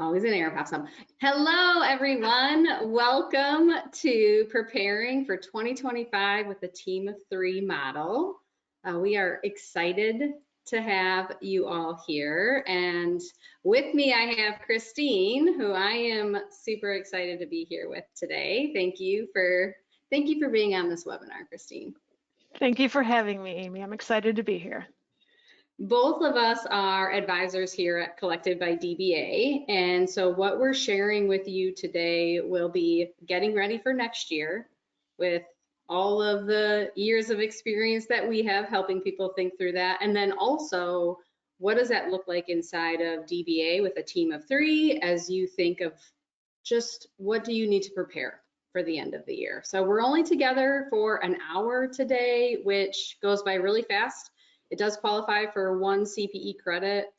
Always an error pops up. Hello, everyone. Welcome to Preparing for 2025 with a Team of 3 model. We are excited to have you all here. And with me, I have Christine, who I am super excited to be here with today. Thank you for being on this webinar, Christine. Thank you for having me, Amy. I'm excited to be here. Both of us are advisors here at Collected by DBA, and so what we're sharing with you today will be getting ready for next year with all of the years of experience that we have helping people think through that, and then also what does that look like inside of DBA with a team of 3 as you think of just what do you need to prepare for the end of the year. So we're only together for an hour today, which goes by really fast. It does qualify for 1 CPE credit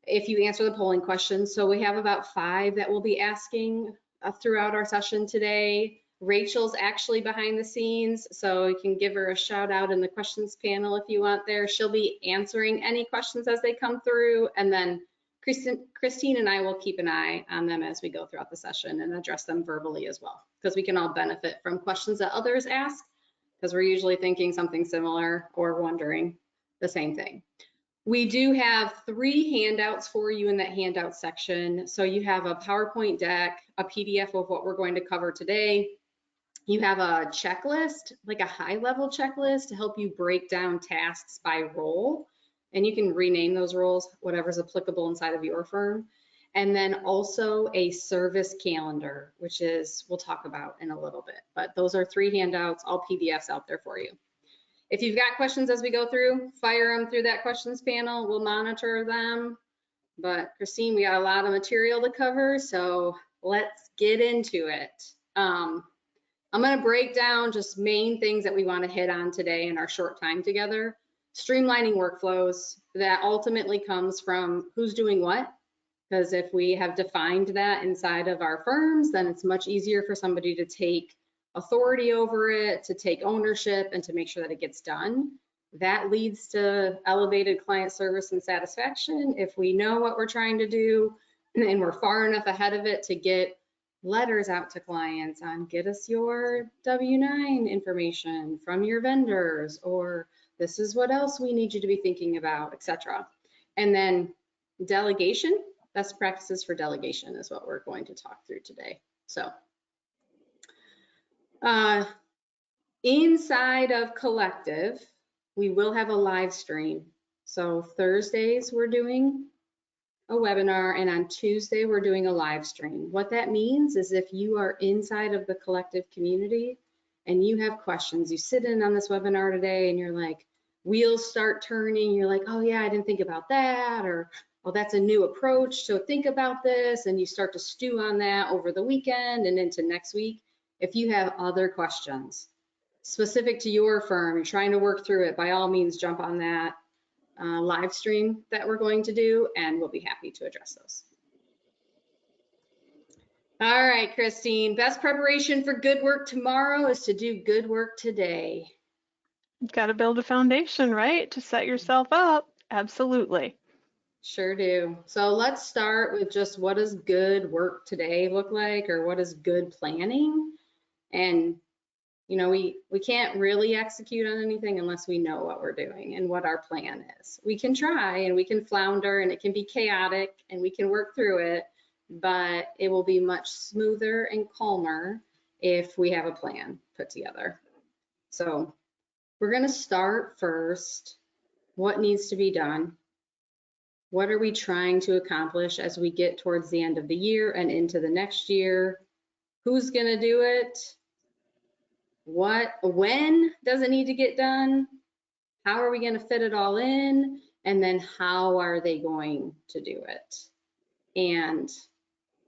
if you answer the polling questions. So we have about 5 that we'll be asking throughout our session today. Rachel's actually behind the scenes, so you can give her a shout out in the questions panel if you want there. She'll be answering any questions as they come through, and then Christine and I will keep an eye on them as we go throughout the session and address them verbally as well, because we can all benefit from questions that others ask, because we're usually thinking something similar or wondering the same thing. We do have 3 handouts for you in that handout section. So you have a PowerPoint deck, a PDF of what we're going to cover today. You have a checklist, like a high-level checklist to help you break down tasks by role. And you can rename those roles, whatever's applicable inside of your firm. And then also a service calendar, which is, we'll talk about in a little bit. But those are 3 handouts, all PDFs out there for you. If you've got questions as we go through, fire them through that questions panel. We'll monitor them. But Christine, we got a lot of material to cover, so let's get into it. I'm going to break down just main things that we want to hit on today in our short time together. Streamlining workflows, that ultimately comes from who's doing what. Because if we have defined that inside of our firms, then it's much easier for somebody to take authority over it, to take ownership, and to make sure that it gets done. That leads to elevated client service and satisfaction if we know what we're trying to do and we're far enough ahead of it to get letters out to clients on get us your W-9 information from your vendors, or this is what else we need you to be thinking about, etc. And then delegation, best practices for delegation is what we're going to talk through today. So inside of Collective, we will have a live stream. So Thursdays we're doing a webinar, and on Tuesday we're doing a live stream. What that means is if you are inside of the Collective community and you have questions, you sit in on this webinar today and you're like, wheels start turning, you're like, oh yeah, I didn't think about that, or oh, that's a new approach, so think about this, and you start to stew on that over the weekend and into next week. If you have other questions specific to your firm, you're trying to work through it, by all means, jump on that live stream that we're going to do, and we'll be happy to address those. All right, Christine, best preparation for good work tomorrow is to do good work today. You've got to build a foundation, right, to set yourself up. Absolutely. Sure do. So let's start with just what does good work today look like, or what is good planning? And you know, we can't really execute on anything unless we know what we're doing and what our plan is. We can try and we can flounder and it can be chaotic and we can work through it, but it will be much smoother and calmer if we have a plan put together. So we're going to start first. What needs to be done? What are we trying to accomplish as we get towards the end of the year and into the next year? Who's going to do it? When does it need to get done? How are we going to fit it all in? And then how are they going to do it? And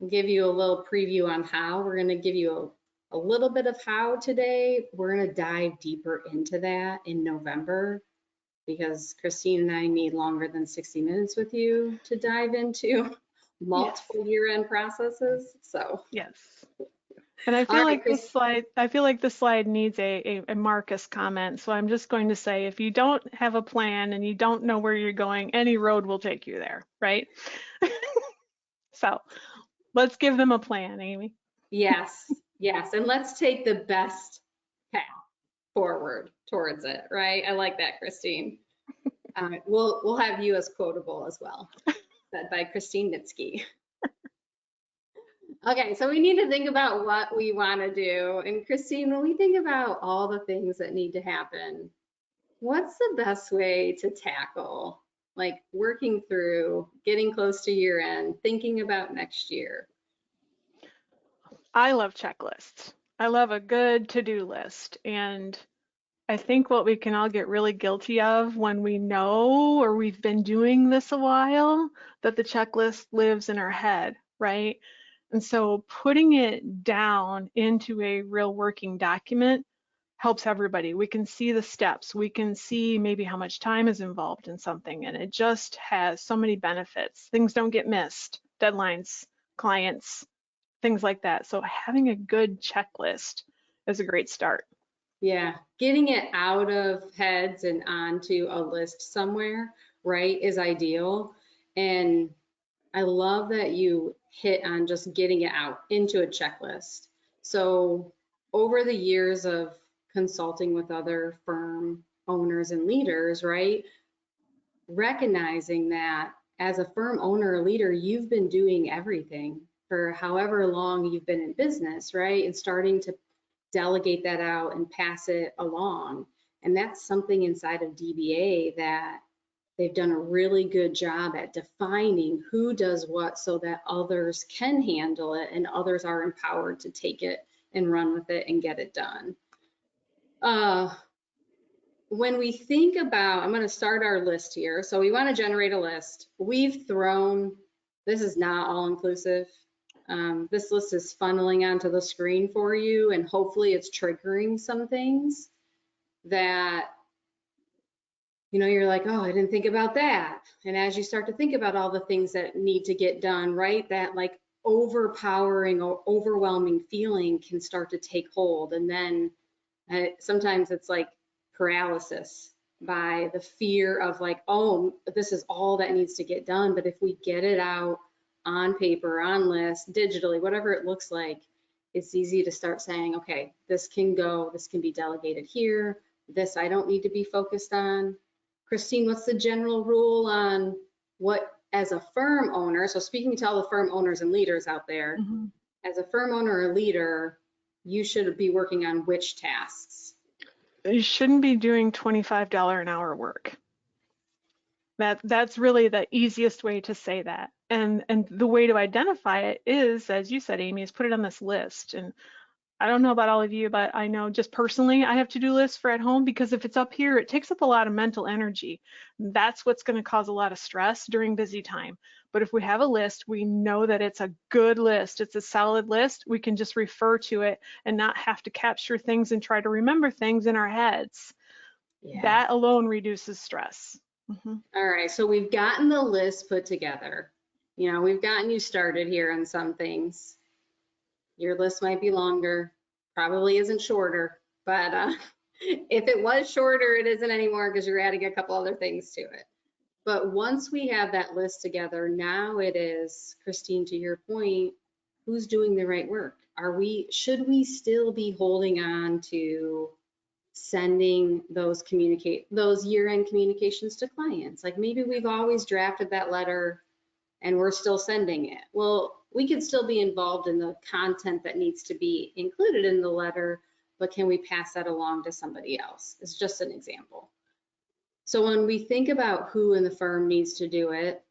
I'll give you a little preview on how. We're going to give you a little bit of how today. We're going to dive deeper into that in November, because Christine and I need longer than 60 minutes with you to dive into multiple year-end processes. So yes. And I feel like this slide needs a Marcus comment. So I'm just going to say, if you don't have a plan and you don't know where you're going, any road will take you there, right? So Let's give them a plan, Amy. Yes, yes. And let's take the best path forward towards it, right? I like that, Christine. We'll have you as quotable as well, said by Christine Nitsky. Okay, so we need to think about what we want to do. And Christine, when we think about all the things that need to happen, what's the best way to tackle like working through, getting close to year end, thinking about next year? I love checklists. I love a good to-do list. And I think what we can all get really guilty of when we know or we've been doing this a while, that the checklist lives in our head, right? And so putting it down into a real working document helps everybody. We can see the steps. We can see maybe how much time is involved in something, and it just has so many benefits. Things don't get missed, deadlines, clients, things like that. So having a good checklist is a great start. Yeah, getting it out of heads and onto a list somewhere, right, is ideal. And I love that you hit on just getting it out into a checklist. So over the years of consulting with other firm owners and leaders, right, recognizing that as a firm owner or leader, you've been doing everything for however long you've been in business, right? And starting to delegate that out and pass it along. And that's something inside of DBA that they've done a really good job at defining who does what so that others can handle it and others are empowered to take it and run with it and get it done. When we think about, I'm going to start our list here. So we want to generate a list. We've thrown, this is not all inclusive. This list is funneling onto the screen for you, and hopefully it's triggering some things that, you know, you're like, oh, I didn't think about that. And as you start to think about all the things that need to get done, right, that like overpowering or overwhelming feeling can start to take hold. And then sometimes it's like paralysis by the fear of like, oh, this is all that needs to get done. But if we get it out on paper, on list, digitally, whatever it looks like, it's easy to start saying, okay, this can go, this can be delegated here, this I don't need to be focused on. Christine, what's the general rule on what, as a firm owner, so speaking to all the firm owners and leaders out there, as a firm owner or leader, you should be working on which tasks? You shouldn't be doing $25 an hour work. That's really the easiest way to say that. And the way to identify it is, as you said, Amy, is put it on this list. And I don't know about all of you, but I know just personally, I have to-do lists for at home because if it's up here, it takes up a lot of mental energy. That's what's going to cause a lot of stress during busy time. But if we have a list, we know that it's a good list, it's a solid list, we can just refer to it and not have to capture things and try to remember things in our heads. Yeah. That alone reduces stress. All right, so we've gotten the list put together. You know, we've gotten you started here on some things. Your list might be longer, probably isn't shorter, but if it was shorter, it isn't anymore because you're adding a couple other things to it. But once we have that list together, now it is, Christine, to your point, who's doing the right work? Should we still be holding on to sending those year-end communications to clients? Like maybe we've always drafted that letter and we're still sending it. Well, we can still be involved in the content that needs to be included in the letter, but can we pass that along to somebody else? It's just an example. So when we think about who in the firm needs to do it,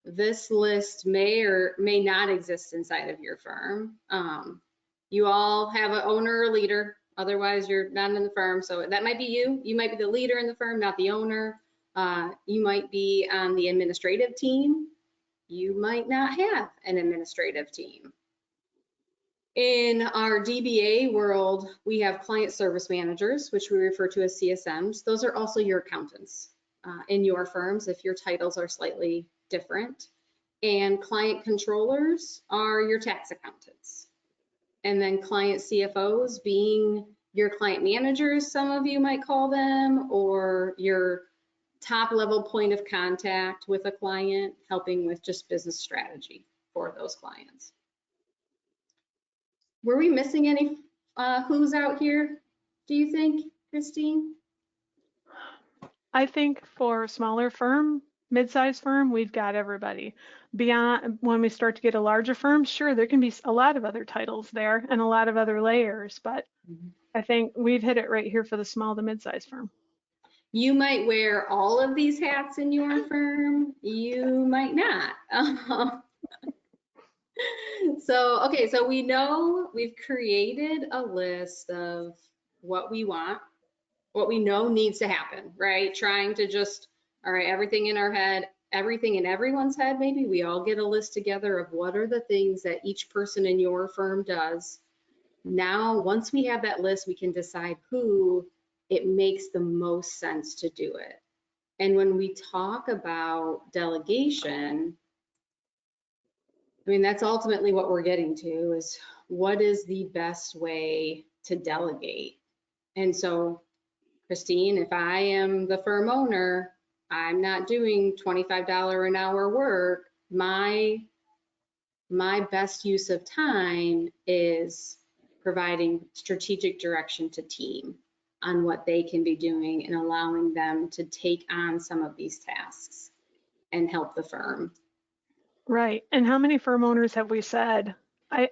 this list may or may not exist inside of your firm. You all have an owner or leader, otherwise you're not in the firm. So that might be you. You might be the leader in the firm, not the owner. You might be on the administrative team. You might not have an administrative team. In our DBA world, we have client service managers, which we refer to as CSMs. Those are also your accountants in your firms if your titles are slightly different. And client controllers are your tax accountants. And then client CFOs being your client managers, some of you might call them, or your top level point of contact with a client, helping with just business strategy for those clients. Were we missing any who's out here, do you think, Christine? I think for a smaller firm, mid-sized firm, we've got everybody. Beyond when we start to get a larger firm, sure, there can be a lot of other titles there and a lot of other layers, but I think we've hit it right here for the small to mid-sized firm. You might wear all of these hats in your firm, you might not. So, okay, so we know we've created a list of what we want, what we know needs to happen, right? Trying to just, all right, everything in our head, everything in everyone's head, maybe we all get a list together of what are the things that each person in your firm does. Now, once we have that list, we can decide who it makes the most sense to do it. And when we talk about delegation, I mean, that's ultimately what we're getting to is what is the best way to delegate? And so, Christine, if I am the firm owner, I'm not doing $25 an hour work. My best use of time is providing strategic direction to team on what they can be doing and allowing them to take on some of these tasks and help the firm. Right. And how many firm owners have we said, I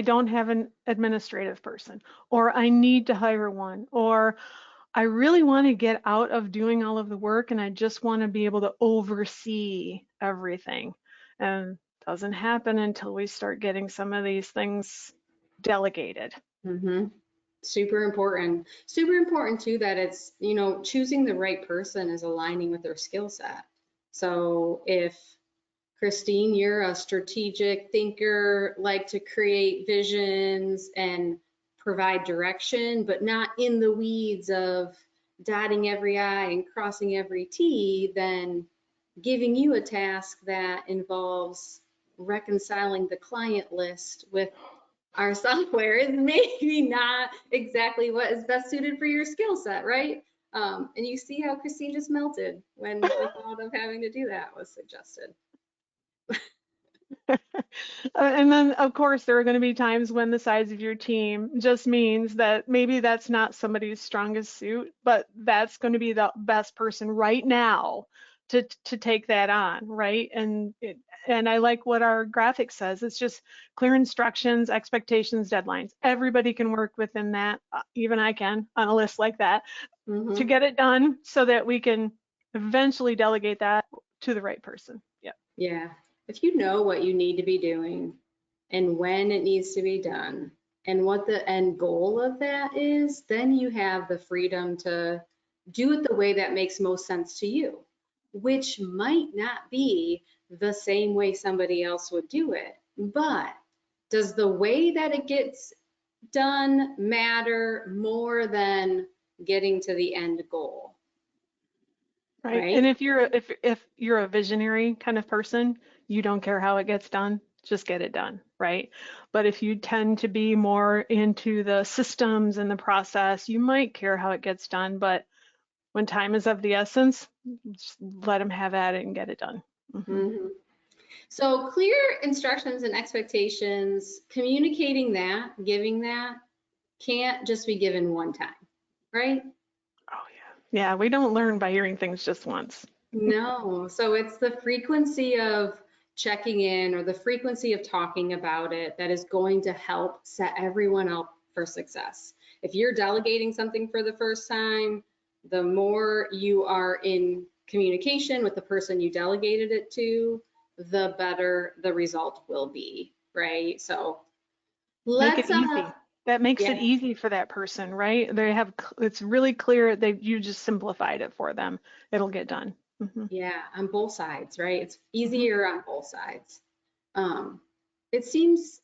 don't have an administrative person, or I need to hire one, or I really want to get out of doing all of the work and I just want to be able to oversee everything. And it doesn't happen until we start getting some of these things delegated. Mm-hmm. Super important. Super important too that it's, you know, choosing the right person is aligning with their skill set. So if Christine, you're a strategic thinker, like to create visions and provide direction, but not in the weeds of dotting every I and crossing every T, then giving you a task that involves reconciling the client list with our software is maybe not exactly what is best suited for your skill set, right? And you see how Christine just melted when the thought of having to do that was suggested. And then, of course, there are going to be times when the size of your team just means that maybe that's not somebody's strongest suit, but that's going to be the best person right now to take that on, right? And I like what our graphic says. It's just clear instructions, expectations, deadlines. Everybody can work within that. Even I can on a list like that to get it done so that we can eventually delegate that to the right person. Yep. Yeah. If you know what you need to be doing and when it needs to be done and what the end goal of that is, then you have the freedom to do it the way that makes most sense to you, which might not be the same way somebody else would do it. But does the way that it gets done matter more than getting to the end goal? Right. And Right? if you're a visionary kind of person, you don't care how it gets done, just get it done, right? But if you tend to be more into the systems and the process, you might care how it gets done, but when time is of the essence, just let them have at it and get it done. Mm-hmm. So clear instructions and expectations, communicating that, giving that, can't just be given one time, right? Oh yeah. Yeah, we don't learn by hearing things just once. No, so it's the frequency of checking in or the frequency of talking about it that is going to help set everyone up for success. If you're delegating something for the first time, the more you are in communication with the person you delegated it to, the better the result will be, right? So Make it let's, easy. That makes it yeah, easy for that person, right? It's really clear that you just simplified it for them. It'll get done. yeah, on both sides, right? It's Mhm. easier on both sides. It seems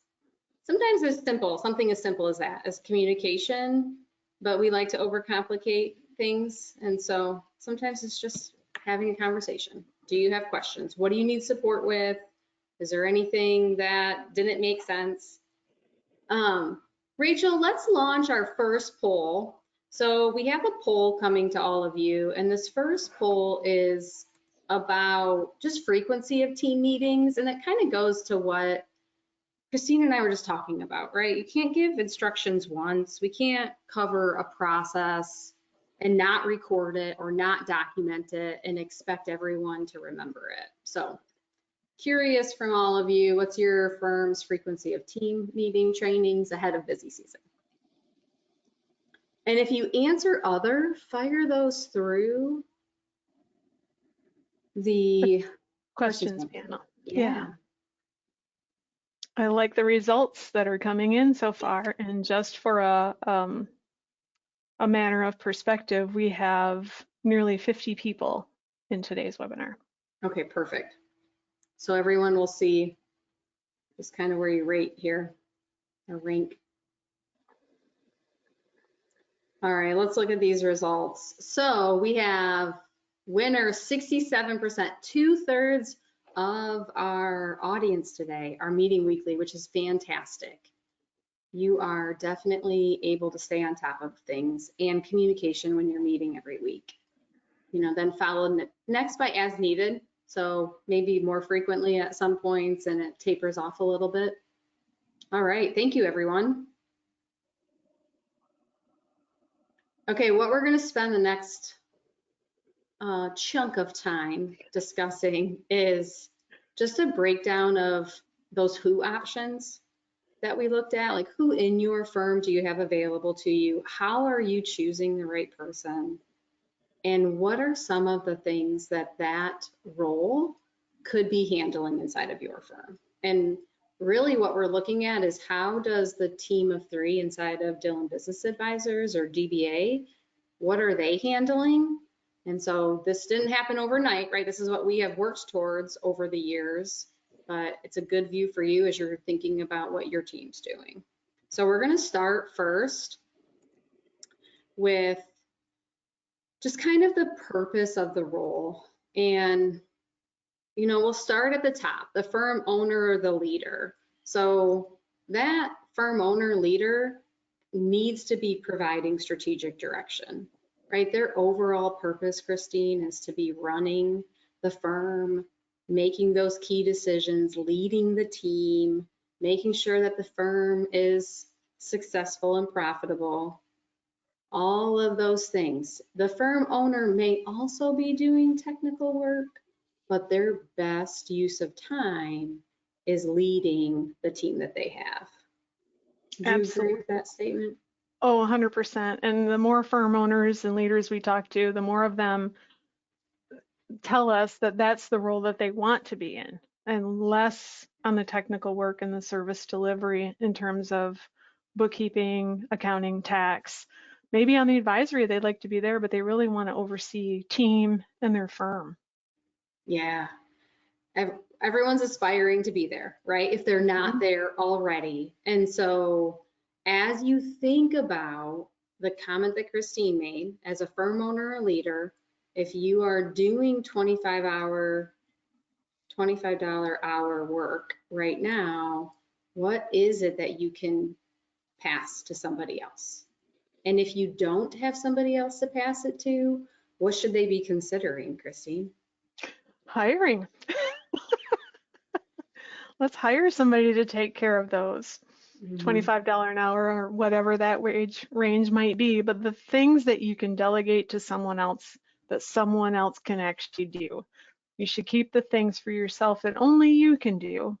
sometimes it's simple, something as simple as that, as communication, but we like to overcomplicate things. And so sometimes it's just having a conversation. Do you have questions? What do you need support with? Is there anything that didn't make sense? Rachel, let's launch our first poll. So we have a poll coming to all of you, and this first poll is about just frequency of team meetings, and it kind of goes to what Christine and I were just talking about, right? You can't give instructions once. We can't cover a process and not record it or not document it and expect everyone to remember it. So curious from all of you, what's your firm's frequency of team meeting trainings ahead of busy season? And if you answer other, fire those through the Questions panel. Yeah. I like the results that are coming in so far. And just for a manner of perspective, we have nearly 50 people in today's webinar. Okay, perfect. So everyone will see just kind of where you rate here, or rank. All right, let's look at these results. So we have winners, 67%, 2/3 of our audience today are meeting weekly, which is fantastic. You are definitely able to stay on top of things and communication when you're meeting every week. You know, then followed next by as needed. So maybe more frequently at some points, and it tapers off a little bit. All right, thank you everyone. Okay, what we're gonna spend the next chunk of time discussing is just a breakdown of those who options that we looked at, like who in your firm do you have available to you? How are you choosing the right person? And what are some of the things that that role could be handling inside of your firm? And really what we're looking at is how does the team of 3 inside of Dillon Business Advisors or DBA, what are they handling? And so this didn't happen overnight, right? This is what we have worked towards over the years, but it's a good view for you as you're thinking about what your team's doing. So we're gonna start first with just kind of the purpose of the role. And, you know, we'll start at the top, the firm owner or the leader. So that firm owner leader needs to be providing strategic direction, right? Their overall purpose, Christine, is to be running the firm, making those key decisions, leading the team, making sure that the firm is successful and profitable. All of those things. The firm owner may also be doing technical work, but their best use of time is leading the team that they have. Do you agree with that statement? Oh, 100%. And the more firm owners and leaders we talk to, the more of them tell us that that's the role that they want to be in, and less on the technical work and the service delivery in terms of bookkeeping, accounting, tax. Maybe on the advisory, they'd like to be there, but they really want to oversee team and their firm. Yeah. Everyone's aspiring to be there, right? If they're not there already. And so as you think about the comment that Christine made, as a firm owner or leader, if you are doing $25 hour work right now, what is it that you can pass to somebody else? And if you don't have somebody else to pass it to, what should they be considering, Christine? Hiring. Let's hire somebody to take care of those. $25 an hour or whatever that wage range might be, but the things that you can delegate to someone else that someone else can actually do. You should keep the things for yourself that only you can do.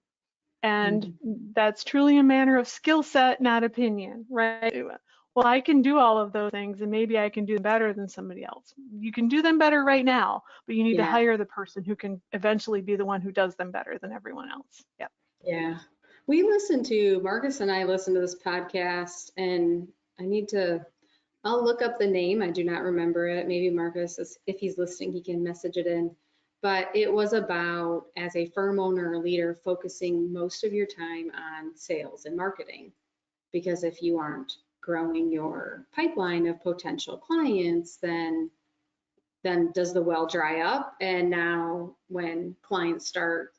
And that's truly a matter of skill set, not opinion, right? Well, I can do all of those things and maybe I can do them better than somebody else. You can do them better right now, but you need to hire the person who can eventually be the one who does them better than everyone else. Yep. Yeah. Marcus and I listened to this podcast, and I'll look up the name. I do not remember it. Maybe Marcus, if he's listening, he can message it in. But it was about, as a firm owner or leader, focusing most of your time on sales and marketing. Because if you aren't growing your pipeline of potential clients, then does the well dry up? And now when clients start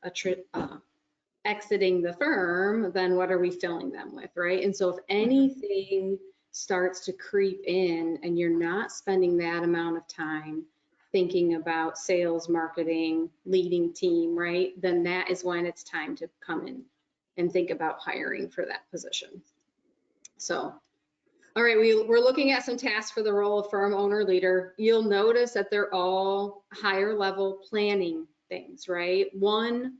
exiting the firm, then what are we filling them with, right? And so if anything starts to creep in and you're not spending that amount of time thinking about sales, marketing, leading team, right, then that is when it's time to come in and think about hiring for that position. So, all right, we're looking at some tasks for the role of firm owner leader. You'll notice that they're all higher level planning things, right? One,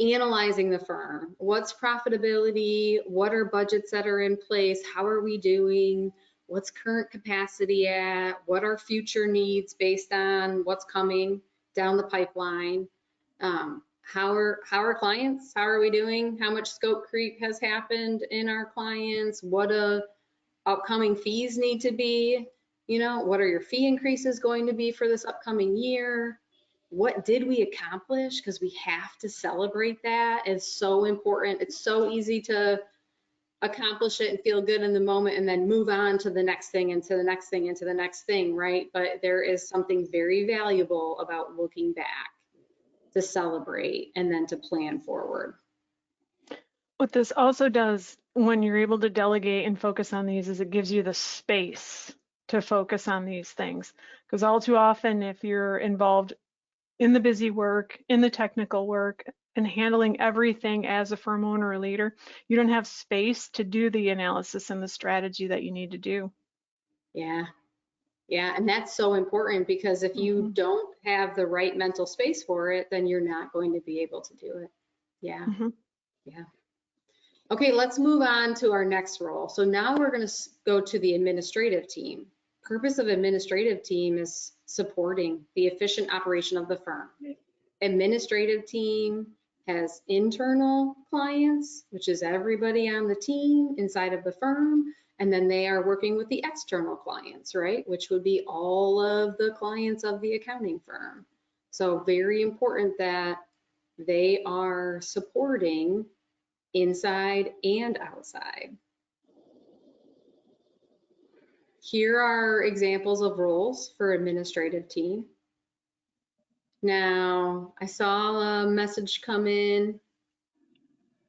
analyzing the firm. What's profitability? What are budgets that are in place? How are we doing? What's current capacity at? What are future needs based on what's coming down the pipeline? How are clients? How are we doing? How much scope creep has happened in our clients? What upcoming fees need to be? You know, what are your fee increases going to be for this upcoming year? What did we accomplish? Because we have to celebrate that. It's so important. It's so easy to accomplish it and feel good in the moment and then move on to the next thing and to the next thing and to the next thing, right? But there is something very valuable about looking back to celebrate and then to plan forward. What this also does when you're able to delegate and focus on these is it gives you the space to focus on these things. Because all too often, if you're involved in the busy work, in the technical work, and handling everything as a firm owner or leader, you don't have space to do the analysis and the strategy that you need to do. Yeah. Yeah, and that's so important because if you don't have the right mental space for it, then you're not going to be able to do it. Yeah. Yeah. Okay, let's move on to our next role. So now we're going to go to the administrative team. Purpose of administrative team is supporting the efficient operation of the firm. Administrative team has internal clients, which is everybody on the team inside of the firm, and then they are working with the external clients, right? Which would be all of the clients of the accounting firm. So very important that they are supporting inside and outside. Here are examples of roles for administrative team. Now, I saw a message come in.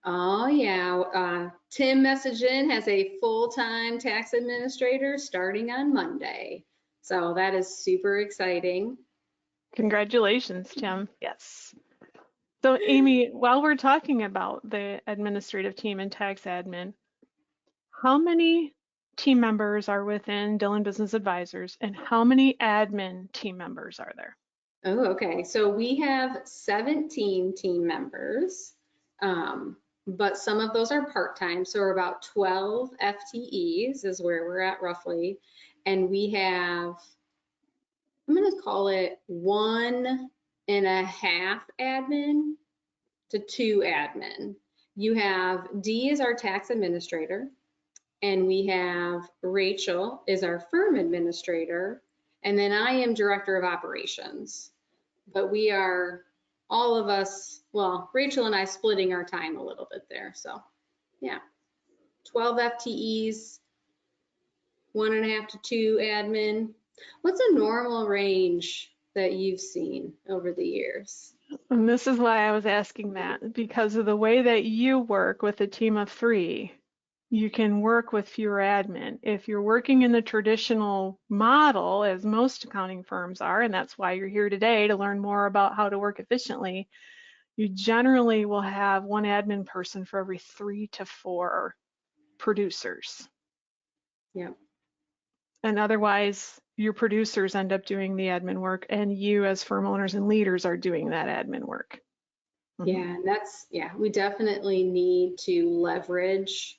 Oh yeah, Tim messaged in has a full-time tax administrator starting on Monday. So that is super exciting. Congratulations, Tim. Yes. So Amy, while we're talking about the administrative team and tax admin, how many team members are within Dillon Business Advisors and how many admin team members are there? Oh, okay. So we have 17 team members, but some of those are part-time. So we're about 12 FTEs is where we're at roughly. And we have, I'm going to call it 1.5 admin to 2 admin. You have Dee is our tax administrator, and we have Rachel is our firm administrator, and then I am director of operations. But we are, all of us, well, Rachel and I splitting our time a little bit there. So yeah, 12 FTEs, 1.5 to 2 admin. What's a normal range that you've seen over the years? And this is why I was asking that, because of the way that you work with a team of 3, you can work with fewer admin. If you're working in the traditional model, as most accounting firms are, and that's why you're here today to learn more about how to work efficiently, you generally will have 1 admin person for every 3 to 4 producers. Yeah. And otherwise, your producers end up doing the admin work, and you as firm owners and leaders are doing that admin work. Yeah, that's, yeah, we definitely need to leverage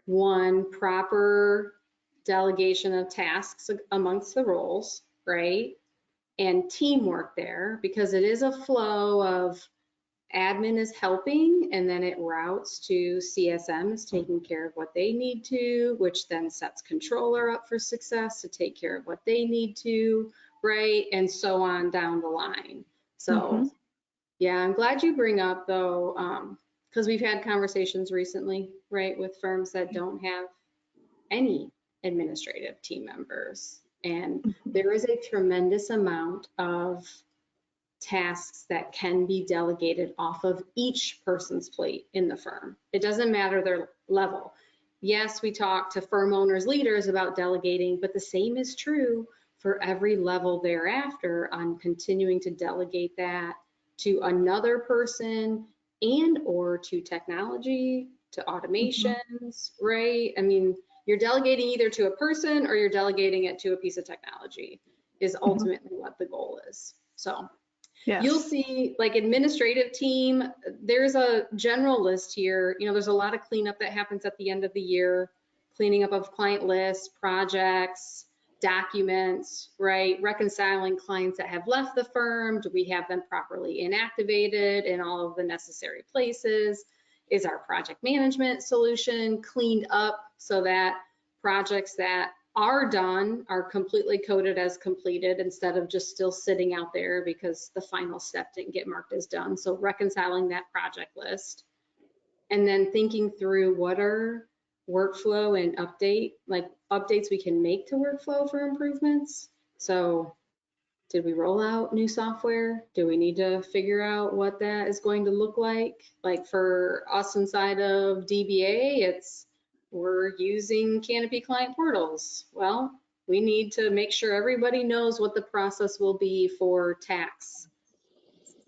one proper delegation of tasks amongst the roles, right? And teamwork there, because it is a flow of admin is helping and then it routes to CSM is taking care of what they need to, which then sets controller up for success to take care of what they need to, right? And so on down the line. So yeah, I'm glad you bring up though, because we've had conversations recently, right, with firms that don't have any administrative team members. And there is a tremendous amount of tasks that can be delegated off of each person's plate in the firm. It doesn't matter their level. Yes, we talk to firm owners, leaders about delegating, but the same is true for every level thereafter on continuing to delegate that to another person and or to technology, to automations, right? I mean, you're delegating either to a person or you're delegating it to a piece of technology is ultimately what the goal is. So you'll Yes. see like administrative team, there's a general list here. You know, there's a lot of cleanup that happens at the end of the year, cleaning up of client lists, projects, documents, right? Reconciling clients that have left the firm. Do we have them properly inactivated in all of the necessary places? Is our project management solution cleaned up so that projects that are done are completely coded as completed instead of just still sitting out there because the final step didn't get marked as done. So reconciling that project list and then thinking through what are workflow and updates we can make to workflow for improvements. So did we roll out new software? Do we need to figure out what that is going to look like? Like for us inside of DBA, we're using Canopy client portals. Well, we need to make sure everybody knows what the process will be for tax,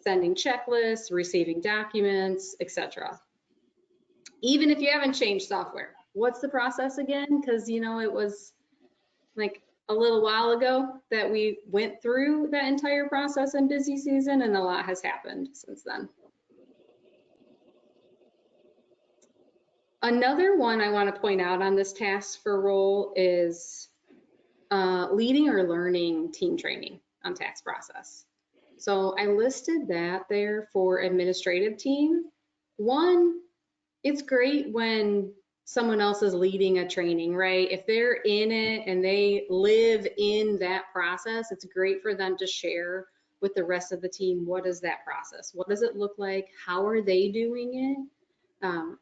sending checklists, receiving documents, etc. Even if you haven't changed software, what's the process again? Because you know it was like a little while ago that we went through that entire process in busy season, and a lot has happened since then. Another one I want to point out on this task for role is leading or learning team training on tax process. So I listed that there for administrative team. One, it's great when someone else is leading a training, right? If they're in it and they live in that process, it's great for them to share with the rest of the team. What is that process? What does it look like? How are they doing it?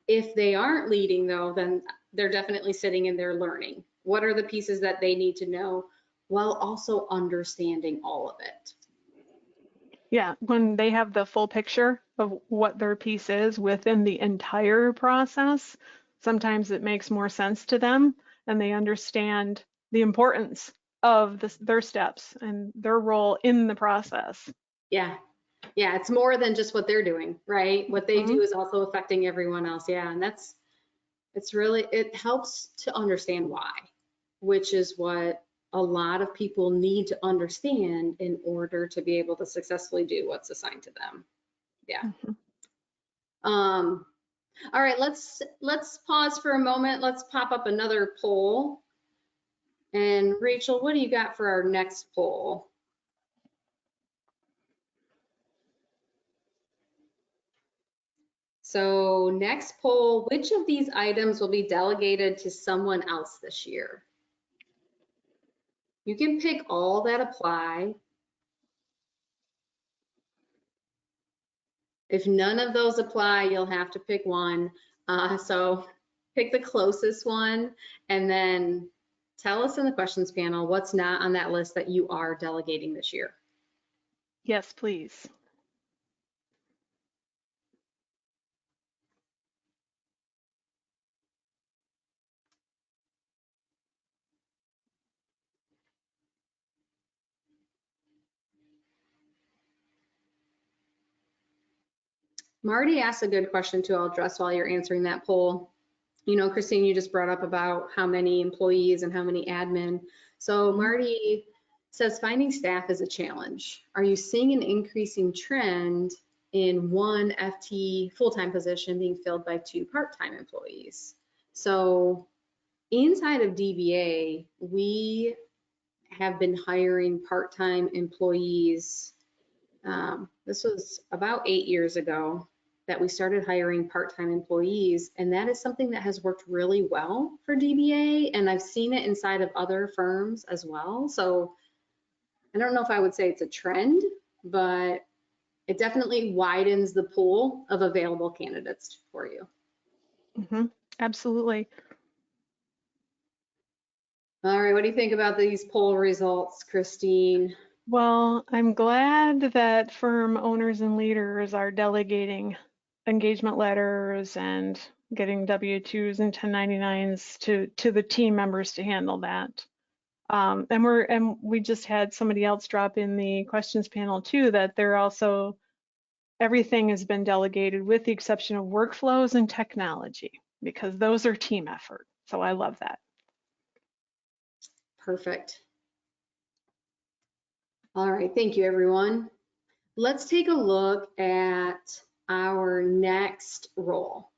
If they aren't leading though, then they're definitely sitting in there learning. What are the pieces that they need to know while also understanding all of it? Yeah, when they have the full picture of what their piece is within the entire process, sometimes it makes more sense to them and they understand the importance of their steps and their role in the process. Yeah. Yeah, it's more than just what they're doing, right? What they do is also affecting everyone else. Yeah, and it helps to understand why, which is what a lot of people need to understand in order to be able to successfully do what's assigned to them. Yeah. All right, let's pause for a moment. Let's pop up another poll. And Rachel, what do you got for our next poll? So next poll, which of these items will be delegated to someone else this year? You can pick all that apply. If none of those apply, you'll have to pick one. So pick the closest one and then tell us in the questions panel what's not on that list that you are delegating this year. Yes, please. Marty asked a good question too. I'll address while you're answering that poll. You know, Christine, you just brought up about how many employees and how many admin. So Marty says finding staff is a challenge. Are you seeing an increasing trend in one FT full-time position being filled by 2 part-time employees? So inside of DBA, we have been hiring part-time employees. This was about 8 years ago that we started hiring part-time employees, and that is something that has worked really well for DBA, and I've seen it inside of other firms as well. So I don't know if I would say it's a trend, but it definitely widens the pool of available candidates for you. Absolutely. All right, what do you think about these poll results, Christine? Well, I'm glad that firm owners and leaders are delegating engagement letters and getting W-2s and 1099s to the team members to handle that. And we just had somebody else drop in the questions panel too that they're also everything has been delegated with the exception of workflows and technology, because those are team effort. So I love that. Perfect. All right, thank you, everyone. Let's take a look at our next role.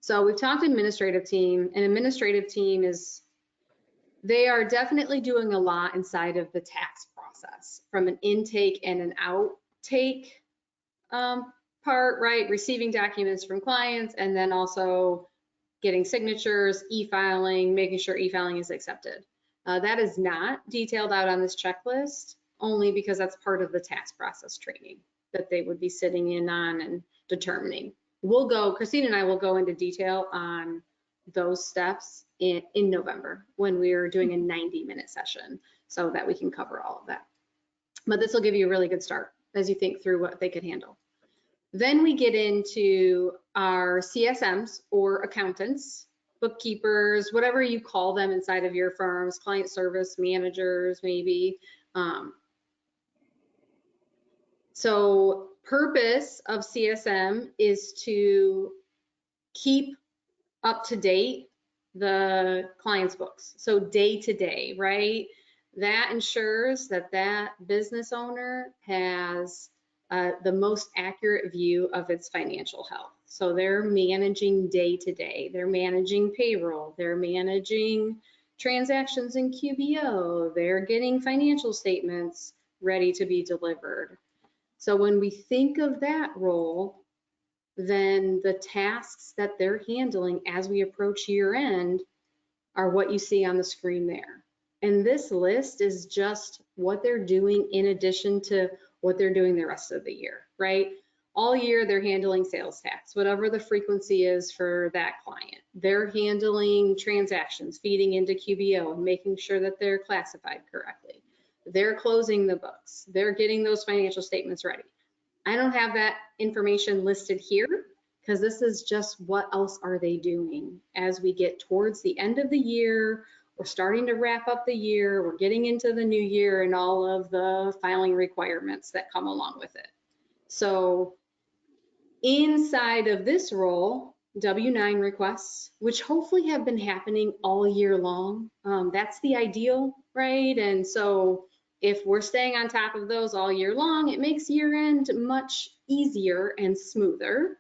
So we've talked administrative team. An administrative team they are definitely doing a lot inside of the tax process, from an intake and an outtake part, right? Receiving documents from clients and then also getting signatures, e-filing, making sure e-filing is accepted. That is not detailed out on this checklist, only because that's part of the tax process training that they would be sitting in on and determining. Christine and I will go into detail on those steps in November when we're doing a 90-minute session so that we can cover all of that. But this will give you a really good start as you think through what they could handle. Then we get into our CSMs or accountants, bookkeepers, whatever you call them inside of your firms, client service managers, maybe. So purpose of CSM is to keep up to date the client's books. So day to day, right? That ensures that that business owner has the most accurate view of its financial health. So they're managing day to day. They're managing payroll. They're managing transactions in QBO. They're getting financial statements ready to be delivered. So when we think of that role, then the tasks that they're handling as we approach year end are what you see on the screen there. And this list is just what they're doing in addition to what they're doing the rest of the year, right? All year they're handling sales tax, whatever the frequency is for that client. They're handling transactions, feeding into QBO, and making sure that they're classified correctly. They're closing the books. They're getting those financial statements ready. I don't have that information listed here because this is just what else are they doing as we get towards the end of the year. We're starting to wrap up the year. We're getting into the new year and all of the filing requirements that come along with it. So inside of this role, W-9 requests, which hopefully have been happening all year long. That's the ideal, right? And so if we're staying on top of those all year long, it makes year end much easier and smoother.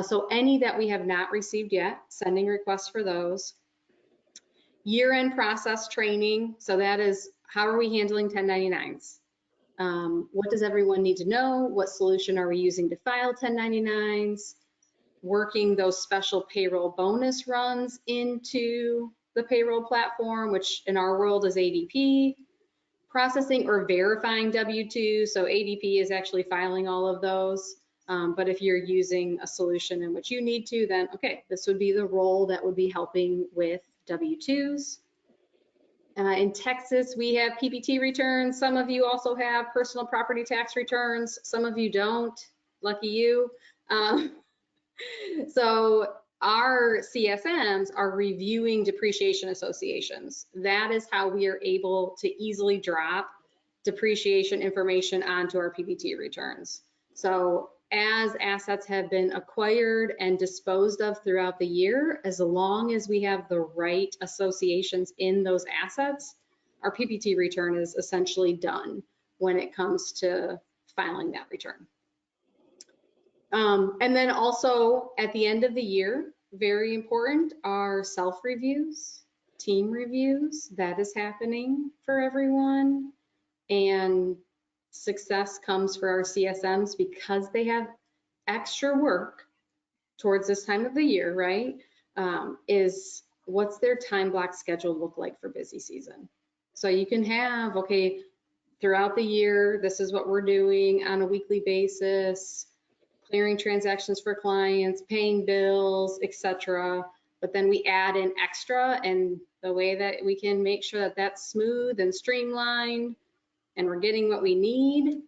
So any that we have not received yet, sending requests for those. Year end process training. So that is, how are we handling 1099s? What does everyone need to know? What solution are we using to file 1099s? Working those special payroll bonus runs into the payroll platform, which in our world is ADP. Processing or verifying W-2, so ADP is actually filing all of those. But if you're using a solution in which you need to, then okay, this would be the role that would be helping with W-2s. In Texas, we have PPT returns. Some of you also have personal property tax returns. Some of you don't. Lucky you. So our CSMs are reviewing depreciation associations. That is how we are able to easily drop depreciation information onto our PPT returns. So as assets have been acquired and disposed of throughout the year, as long as we have the right associations in those assets, our PPT return is essentially done when it comes to filing that return. And then also at the end of the year, very important, are self-reviews, team reviews. That is happening for everyone. And success comes for our CSMs because they have extra work towards this time of the year, right? Is what's their time block schedule look like for busy season? So you can have, okay, throughout the year, this is what we're doing on a weekly basis, clearing transactions for clients, paying bills, etc. But then we add in extra, and the way that we can make sure that that's smooth and streamlined and we're getting what we need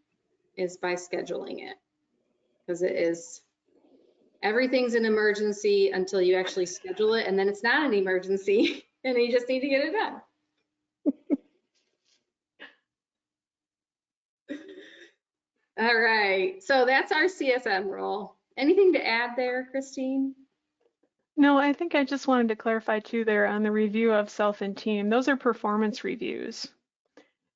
is by scheduling it. Because it is, everything's an emergency until you actually schedule it, and then it's not an emergency and you just need to get it done. All right, so that's our CSM role. Anything to add there, Christine? No, I think I just wanted to clarify too there on the review of self and team. Those are performance reviews.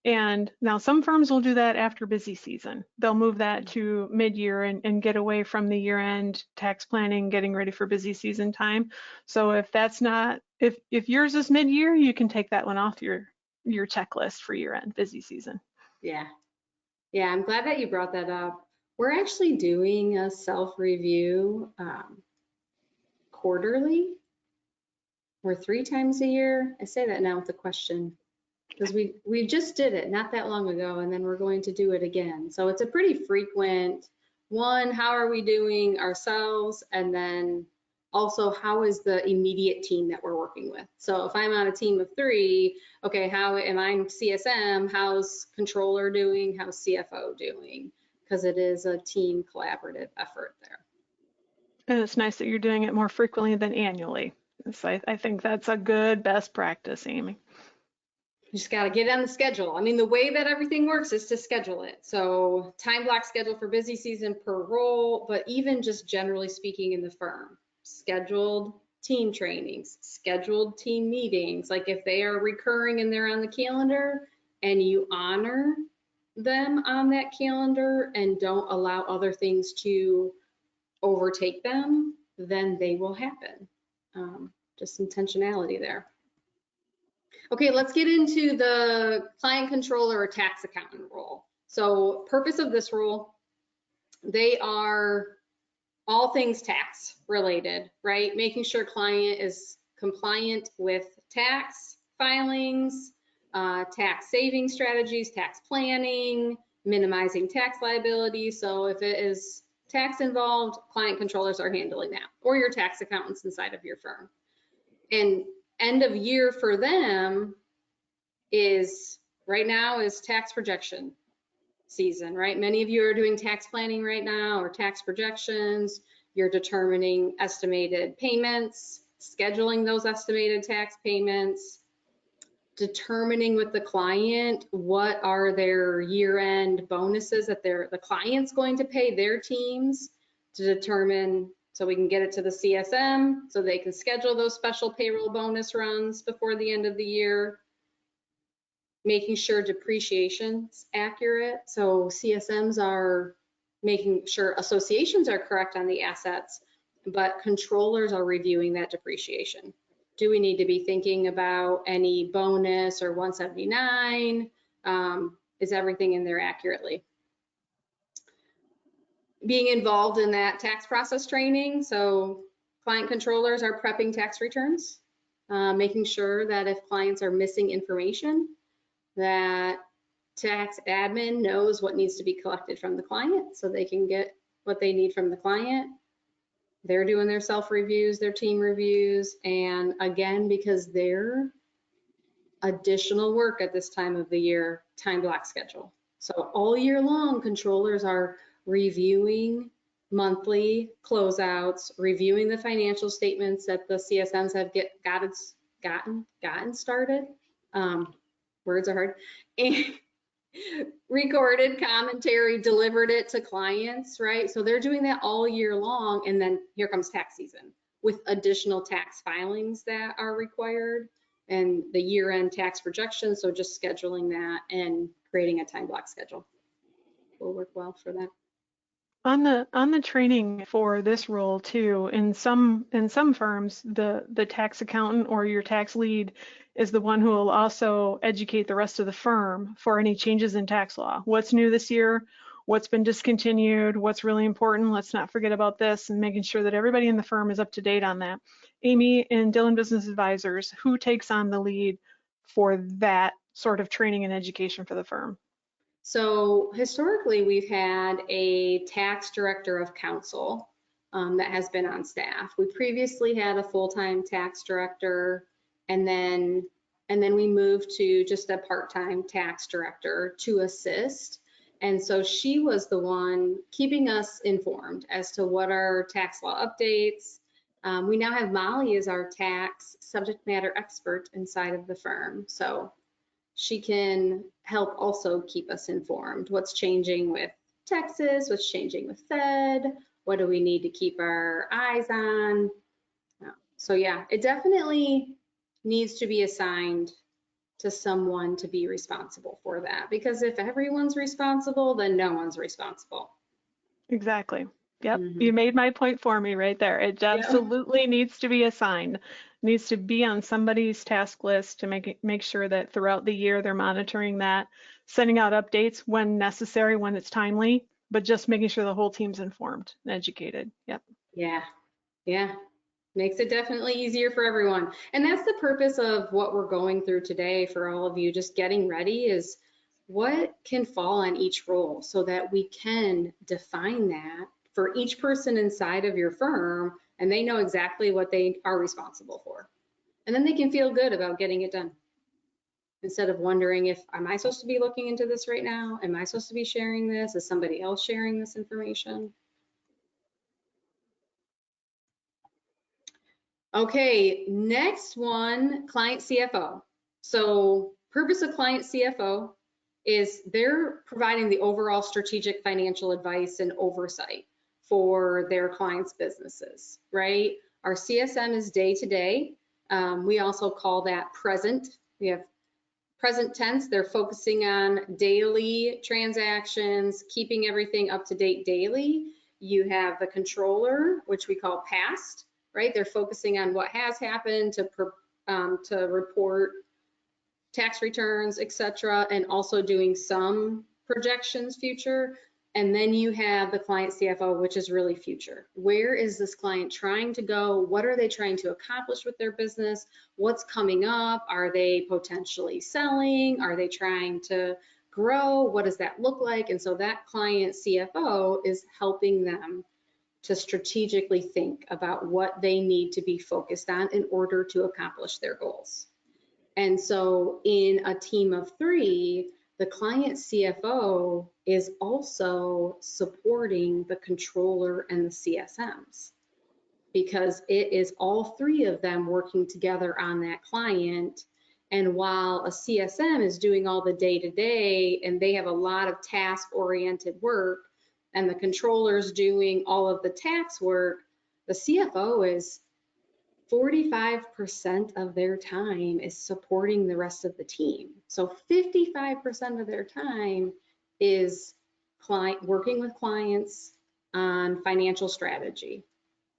And now some firms will do that after busy season. They'll move that to mid-year and get away from the year-end tax planning, getting ready for busy season time. So if that's not, if yours is mid-year, you can take that one off your checklist for year-end busy season. Yeah, yeah, I'm glad that you brought that up. We're actually doing a self-review quarterly or 3 times a year. I say that now with a question because we just did it not that long ago, and then we're going to do it again. So it's a pretty frequent one. How are we doing ourselves? And then also, how is the immediate team that we're working with? So if I'm on a team of 3, okay, how am I CSM? How's controller doing? How's CFO doing? Because it is a team collaborative effort there. And it's nice that you're doing it more frequently than annually. So I think that's a good best practice, Amy. You just got to get on the schedule. I mean, the way that everything works is to schedule it. So time block schedule for busy season per role, but even just generally speaking in the firm, scheduled team trainings, scheduled team meetings. Like if they are recurring and they're on the calendar and you honor them on that calendar and don't allow other things to overtake them, then they will happen. Just intentionality there. Okay, let's get into the client controller or tax accountant role. So purpose of this role, they are all things tax related, right? Making sure client is compliant with tax filings, tax saving strategies, tax planning, minimizing tax liability. So if it is tax involved, client controllers are handling that, or your tax accountants inside of your firm. And end of year for them is right now is tax projection season, right? Many of you are doing tax planning right now or tax projections. You're determining estimated payments, scheduling those estimated tax payments, determining with the client what are their year-end bonuses that the client's going to pay their teams to determine so we can get it to the CSM so they can schedule those special payroll bonus runs before the end of the year. Making sure depreciation's accurate. So CSMs are making sure associations are correct on the assets, but controllers are reviewing that depreciation. Do we need to be thinking about any bonus or 179? Is everything in there accurately? Being involved in that tax process training. So client controllers are prepping tax returns, making sure that if clients are missing information, that tax admin knows what needs to be collected from the client so they can get what they need from the client. They're doing their self-reviews, their team reviews, and again, because they're additional work at this time of the year, time block schedule. So all year long, controllers are reviewing monthly closeouts, reviewing the financial statements that the CSMs have gotten started. Words are hard. And recorded commentary, delivered it to clients, right? So they're doing that all year long. And then here comes tax season with additional tax filings that are required and the year-end tax projections. So just scheduling that and creating a time block schedule will work well for that. On the training for this role too, in some firms, the tax accountant or your tax lead is the one who will also educate the rest of the firm for any changes in tax law. What's new this year? What's been discontinued? What's really important? Let's not forget about this, and making sure that everybody in the firm is up to date on that. Amy and Dillon Business Advisors, who takes on the lead for that sort of training and education for the firm? So historically, we've had a tax director of counsel that has been on staff. We previously had a full-time tax director, and then we moved to just a part-time tax director to assist. And so she was the one keeping us informed as to what are tax law updates. We now have Molly as our tax subject matter expert inside of the firm. So she can help also keep us informed what's changing with Texas, what's changing with Fed, what do we need to keep our eyes on. So yeah, it definitely needs to be assigned to someone to be responsible for that, because if everyone's responsible, then no one's responsible. Exactly. Yep. Mm-hmm. You made my point for me right there. It Yeah. absolutely needs to be assigned, needs to be on somebody's task list to make sure that throughout the year they're monitoring that, sending out updates when necessary, when it's timely, but just making sure the whole team's informed and educated. Yep. Yeah. Yeah. Makes it definitely easier for everyone. And that's the purpose of what we're going through today for all of you, just getting ready is what can fall on each role so that we can define that for each person inside of your firm and they know exactly what they are responsible for. And then they can feel good about getting it done instead of wondering if, am I supposed to be looking into this right now? Am I supposed to be sharing this? Is somebody else sharing this information? Okay, next one, client CFO. So purpose of client CFO is they're providing the overall strategic financial advice and oversight for their clients' businesses, right? Our CSM is day to day. We also call that present. We have present tense. They're focusing on daily transactions, keeping everything up to date daily. You have the controller, which we call past, right? They're focusing on what has happened to report tax returns, etc., and also doing some projections future. And then you have the client CFO, which is really future. Where is this client trying to go? What are they trying to accomplish with their business? What's coming up? Are they potentially selling? Are they trying to grow? What does that look like? And so that client CFO is helping them to strategically think about what they need to be focused on in order to accomplish their goals. And so in a team of three, the client CFO is also supporting the controller and the CSMs because it is all three of them working together on that client. And while a CSM is doing all the day-to-day and they have a lot of task-oriented work and the controller's doing all of the tax work, the CFO is 45% of their time is supporting the rest of the team. So 55% of their time is working with clients on financial strategy.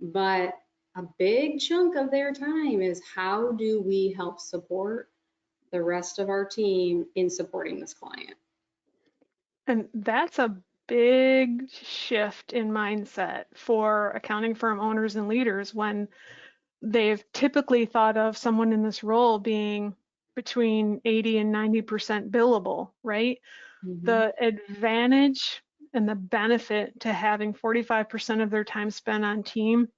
But a big chunk of their time is how do we help support the rest of our team in supporting this client? And that's a big shift in mindset for accounting firm owners and leaders when they've typically thought of someone in this role being between 80 and 90% billable, right? Mm-hmm. The advantage and the benefit to having 45% of their time spent on team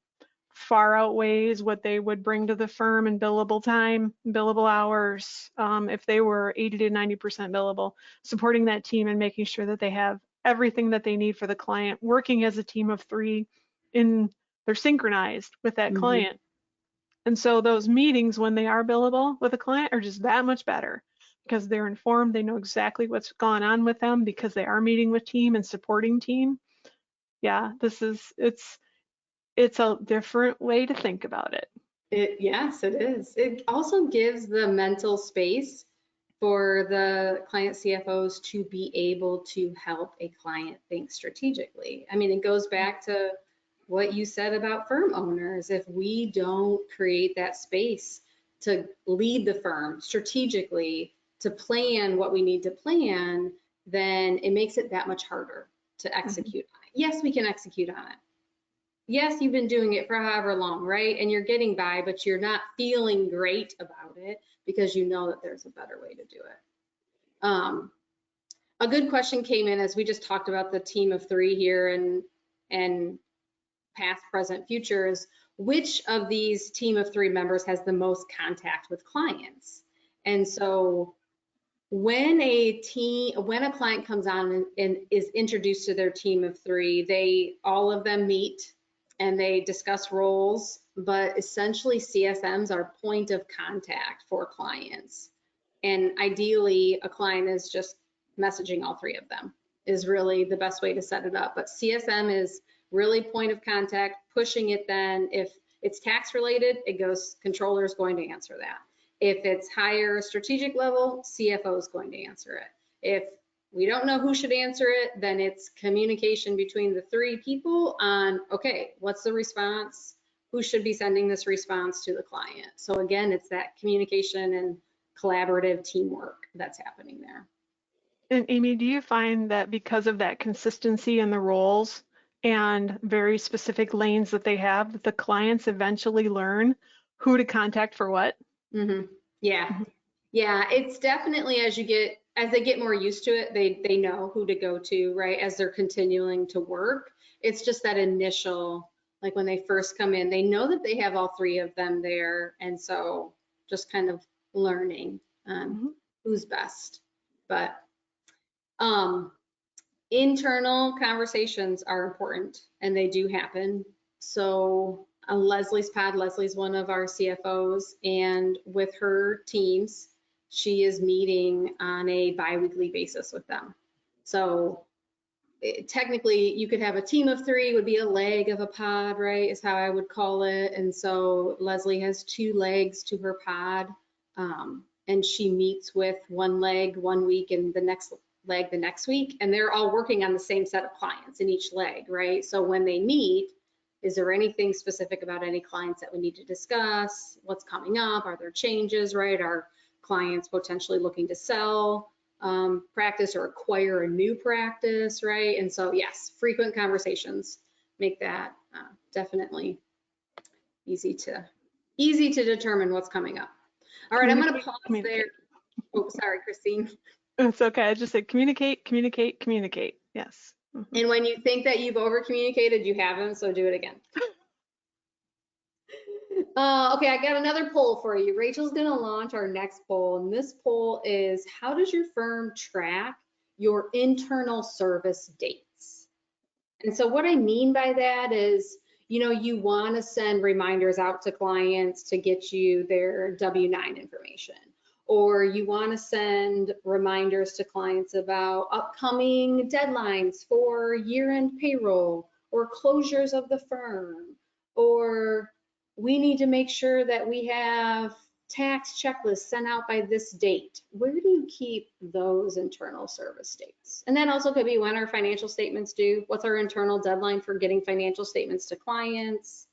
far outweighs what they would bring to the firm in billable time, billable hours, if they were 80 to 90% billable, supporting that team and making sure that they have everything that they need for the client, working as a team of three they're synchronized with that Mm-hmm. client. And so those meetings when they are billable with a client are just that much better because they're informed, they know exactly what's gone on with them because they are meeting with team and supporting team. Yeah, it's a different way to think about it. Yes, it is. It also gives the mental space for the client CFOs to be able to help a client think strategically. I mean, it goes back to what you said about firm owners. If we don't create that space to lead the firm strategically, to plan what we need to plan, then it makes it that much harder to Mhm. execute on it. Yes, we can execute on it. Yes, you've been doing it for however long, right? And you're getting by, but you're not feeling great about it because you know that there's a better way to do it. A good question came in as we just talked about the team of three here and past, present, future is which of these team of three members has the most contact with clients? And so when a client comes on and is introduced to their team of three, all of them meet and they discuss roles, but essentially CSMs are point of contact for clients. And ideally, a client is just messaging all three of them. is really the best way to set it up. But CSM is really point of contact, pushing it then. If it's tax related, it goes, controller is going to answer that. If it's higher strategic level, CFO is going to answer it. If we don't know who should answer it, then it's communication between the three people on, okay, what's the response? Who should be sending this response to the client? So again, it's that communication and collaborative teamwork that's happening there. And Amy, do you find that because of that consistency in the roles and very specific lanes that they have, that the clients eventually learn who to contact for what? Mm-hmm. Yeah. Yeah, it's definitely as they get more used to it, they know who to go to, right? As they're continuing to work. It's just that initial, like when they first come in, they know that they have all three of them there. And so just kind of learning who's best. But internal conversations are important and they do happen. So Leslie's pod, Leslie's one of our CFOs, and with her teams, she is meeting on a bi-weekly basis with them. So technically you could have a team of three, would be a leg of a pod, right, is how I would call it. And so Leslie has two legs to her pod, and she meets with one leg one week and the next leg the next week, and they're all working on the same set of clients in each leg, right? So when they meet, is there anything specific about any clients that we need to discuss? What's coming up? Are there changes, right? Are clients potentially looking to sell practice or acquire a new practice, right? And so yes, frequent conversations make that definitely easy to determine what's coming up. All right, I'm going to pause there. Oh, sorry, Christine. It's okay. I just said communicate, communicate, communicate. Yes. And when you think that you've over communicated, you haven't, so do it again. Okay, I got another poll for you. Rachel's gonna launch our next poll, and this poll is, how does your firm track your internal service dates? And so what I mean by that is, you know, you wanna send reminders out to clients to get you their W-9 information, or you wanna send reminders to clients about upcoming deadlines for year-end payroll or closures of the firm, or we need to make sure that we have tax checklists sent out by this date. Where do you keep those internal service dates? And that also could be when our financial statements due. What's our internal deadline for getting financial statements to clients?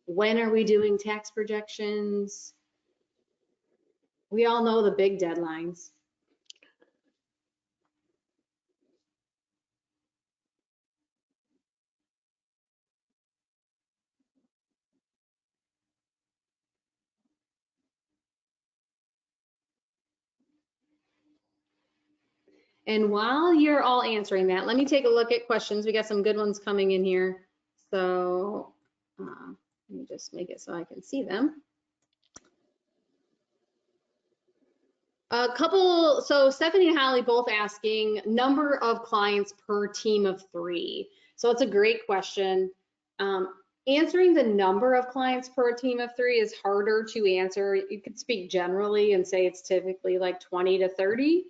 When are we doing tax projections? We all know the big deadlines. And while you're all answering that, let me take a look at questions. We got some good ones coming in here. So let me just make it so I can see them. A couple, so Stephanie and Holly both asking number of clients per team of three. So it's a great question. Answering the number of clients per team of three is harder to answer. You could speak generally and say it's typically like 20 to 30.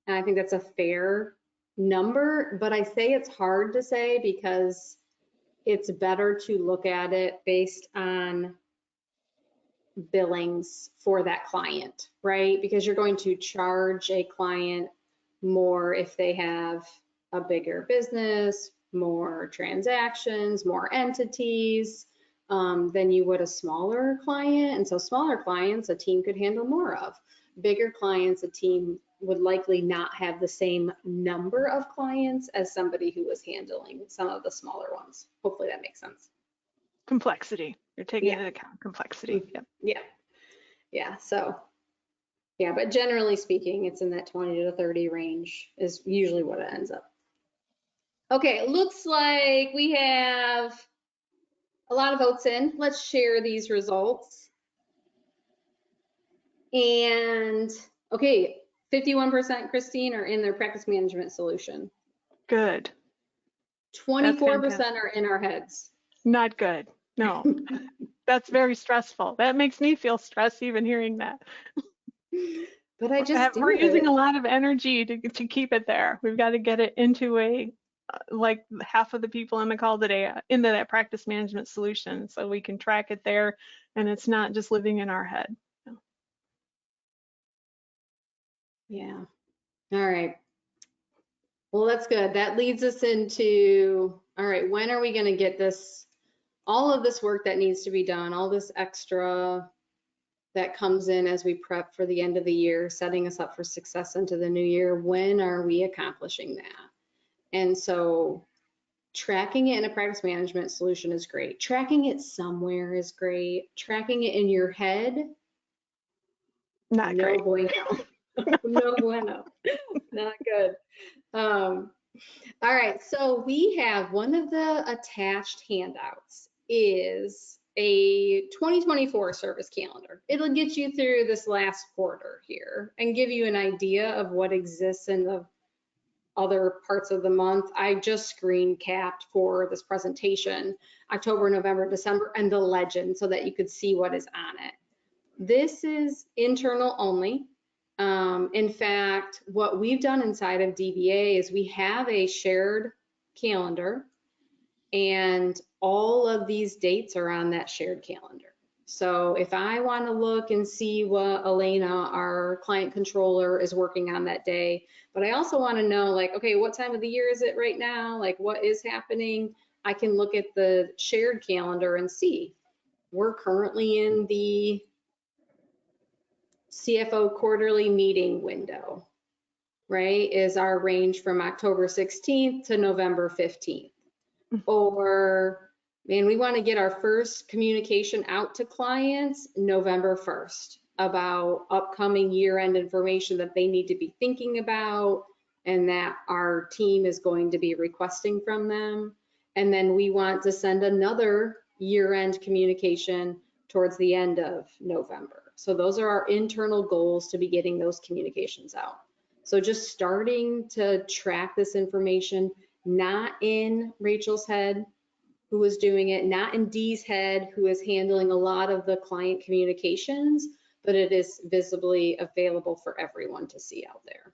And I think that's a fair number, but I say it's hard to say because it's better to look at it based on billings for that client, right? Because you're going to charge a client more if they have a bigger business, more transactions, more entities than you would a smaller client. And so smaller clients, a team could handle more of. Bigger clients, a team would likely not have the same number of clients as somebody who was handling some of the smaller ones. Hopefully that makes sense. Complexity. You're taking into account complexity. Yep. Yeah. So, yeah, but generally speaking, it's in that 20 to 30 range is usually what it ends up. Okay, it looks like we have a lot of votes in. Let's share these results. And okay, 51% Christine are in their practice management solution. Good. 24% are in our heads. Not good. No. That's very stressful. That makes me feel stressed even hearing that. but I just We're do using a it. lot of energy to keep it there. We've got to get it into a like half of the people on the call today into that practice management solution so we can track it there and it's not just living in our head. Yeah. All right. Well, that's good. That leads us into, all right, when are we going to get this, all of this work that needs to be done, all this extra that comes in as we prep for the end of the year, setting us up for success into the new year, when are we accomplishing that? And so tracking it in a practice management solution is great. Tracking it somewhere is great. Tracking it in your head, Not no great. bueno. No bueno. Not good. Um, all right, so we have one of the attached handouts is a 2024 service calendar. It'll get you through this last quarter here and give you an idea of what exists in the other parts of the month. I just screen capped for this presentation, October, November, December, and the legend so that you could see what is on it. This is internal only. In fact, what we've done inside of DBA is we have a shared calendar and all of these dates are on that shared calendar. So if I want to look and see what Elena, our client controller, is working on that day, but I also want to know, like, okay, what time of the year is it right now? Like, what is happening? I can look at the shared calendar and see. We're currently in the CFO quarterly meeting window, right? Is our range from October 16th to November 15th. Or, man, we want to get our first communication out to clients November 1st about upcoming year-end information that they need to be thinking about and that our team is going to be requesting from them. And then we want to send another year-end communication towards the end of November. So those are our internal goals to be getting those communications out. So just starting to track this information, not in Rachel's head, who is doing it, not in Dee's head, who is handling a lot of the client communications, but it is visibly available for everyone to see out there.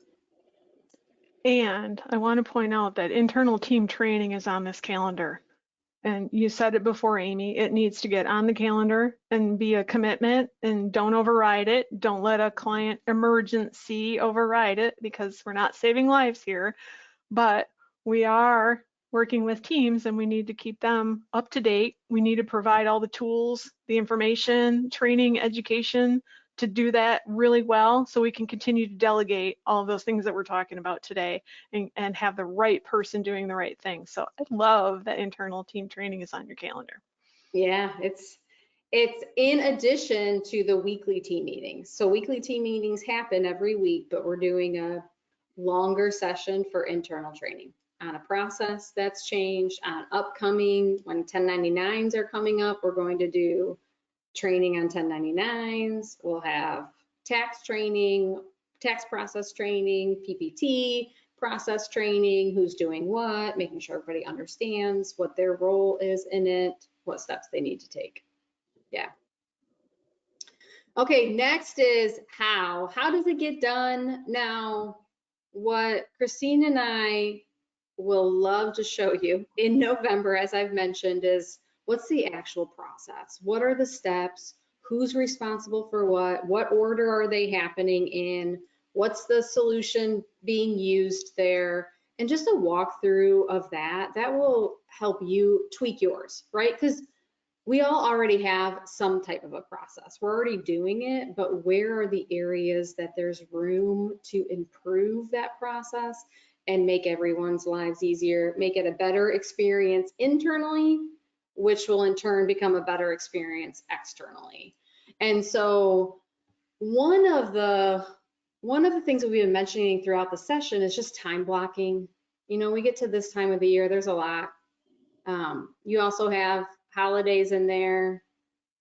And I want to point out that internal team training is on this calendar. And you said it before, Amy, it needs to get on the calendar and be a commitment and don't override it. Don't let a client emergency override it because we're not saving lives here, but we are working with teams and we need to keep them up to date. We need to provide all the tools, the information, training, education to do that really well so we can continue to delegate all of those things that we're talking about today and have the right person doing the right thing. So I love that internal team training is on your calendar. Yeah, it's in addition to the weekly team meetings. So weekly team meetings happen every week, but we're doing a longer session for internal training on a process that's changed, on upcoming, when 1099s are coming up, we're going to do training on 1099s. We'll have tax training, tax process training, PPT process training, who's doing what, making sure everybody understands what their role is in it, what steps they need to take. Yeah. Okay, next is how. How does it get done? Now, what Christine and I will love to show you in November, as I've mentioned, is what's the actual process? What are the steps? Who's responsible for what? What order are they happening in? What's the solution being used there? And just a walkthrough of that, that will help you tweak yours, right? Because we all already have some type of a process. We're already doing it, but where are the areas that there's room to improve that process and make everyone's lives easier, make it a better experience internally, which will in turn become a better experience externally. And so one of the things that we've been mentioning throughout the session is just time blocking. You know, we get to this time of the year, there's a lot. You also have holidays in there